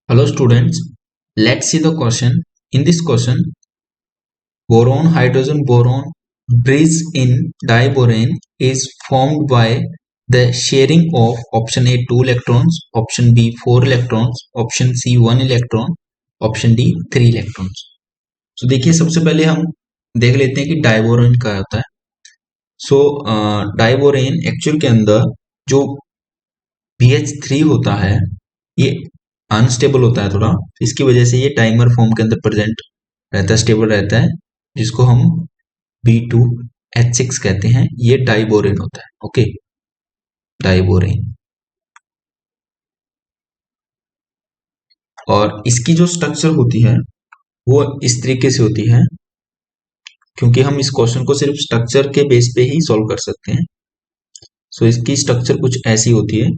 Hello students, let's see the question. In this question, boron hydrogen boron bridge in diborane is formed by the sharing of option A 2 electrons, option B 4 electrons, option C 1 electron, option D 3 electrons. So देखिए सबसे पहले हम देख लेते हैं कि diborane क्या होता है. सो डाइबोरेन एक्चुअल के अंदर जो BH3 होता है ये अनस्टेबल होता है थोड़ा, इसकी वजह से ये डाइमर फॉर्म के अंदर प्रेजेंट रहता है, स्टेबल रहता है, जिसको हम B2H6 कहते हैं. ये डाइबोरेन होता है. Okay, diborane. और इसकी जो स्ट्रक्चर होती है वो इस तरीके से होती है, क्योंकि हम इस क्वेश्चन को सिर्फ स्ट्रक्चर के बेस पे ही सॉल्व कर सकते हैं. सो इसकी स्ट्रक्चर कुछ ऐसी होती है.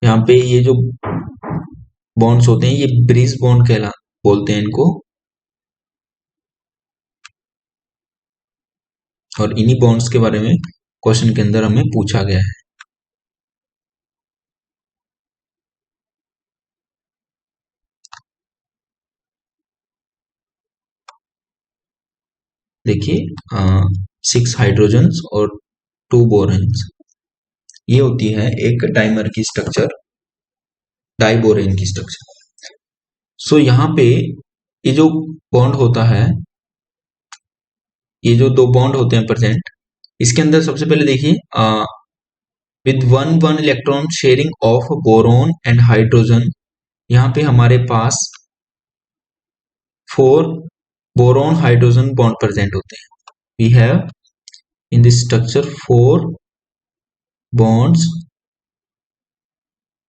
यहाँ पे ये जो बॉन्ड्स होते हैं ये ब्रिज बॉन्ड कहला बोलते हैं इनको, और इन्हीं बॉन्ड्स के बारे में क्वेश्चन के अंदर हमें पूछा गया है. देखिए 6 हाइड्रोजन्स और 2 बोरेन्स, ये होती है एक डाइमर की स्ट्रक्चर, डाइबोरेन की स्ट्रक्चर. सो यहाँ पे ये जो बॉन्ड होता है, ये जो दो बॉन्ड होते हैं प्रेजेंट, इसके अंदर सबसे पहले देखिए with one electron sharing of boron and hydrogen, यहाँ पे हमारे पास 4 बोरोन हाइड्रोजन बॉन्ड प्रेजेंट होते हैं. We have in this structure 4 bonds.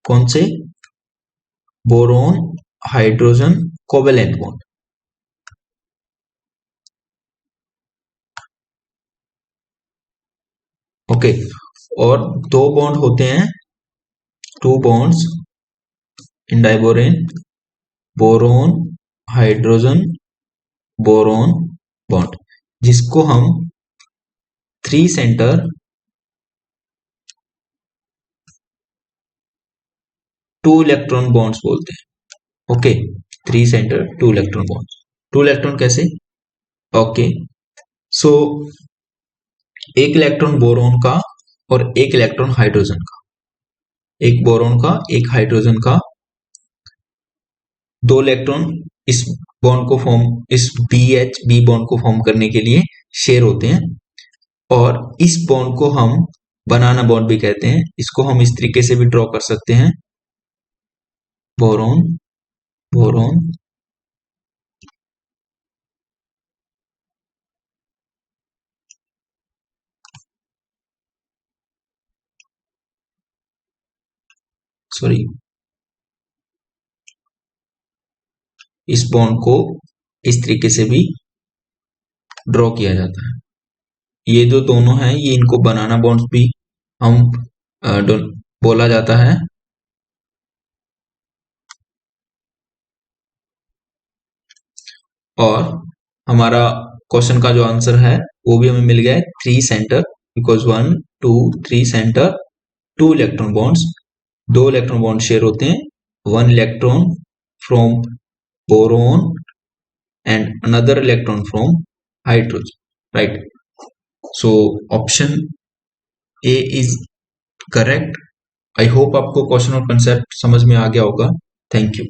कौन से? Boron hydrogen covalent bond. Okay, और दो बॉन्ड होते हैं, 2 bonds in diborane, boron hydrogen boron bond, जिसको हम 3 सेंटर 2 इलेक्ट्रॉन बॉन्ड्स बोलते हैं. Okay, 3 centre 2 electron bonds. 2 electron कैसे? ओके, सो एक इलेक्ट्रॉन बोरोन का और एक इलेक्ट्रॉन हाइड्रोजन का, एक बोरोन का एक हाइड्रोजन का, 2 इलेक्ट्रॉन इस बॉन्ड को फॉर्म, इस BH बॉन्ड को फॉर्म करने के लिए शेयर होते हैं. और इस बॉन्ड को हम बनाना बॉन्ड भी कहते हैं. इसको हम इस तरीके से भी ड्रॉ कर सकते हैं, बोरोन बोरोन सॉरी, इस बॉन्ड को इस तरीके से भी ड्रॉ किया जाता है. ये जो दोनों हैं ये, इनको बनाना बॉन्ड्स भी हम बोला जाता है. और हमारा क्वेश्चन का जो आंसर है वो भी हमें मिल गया है, 3 centre, because 1 2 3 centre 2 electron bonds, 2 electron bond share होते हैं, 1 electron from boron and another electron from hydrogen. Right, so option A is correct. I hope आपको क्वेश्चन और कंसेप्ट समझ में आ गया होगा. Thank you.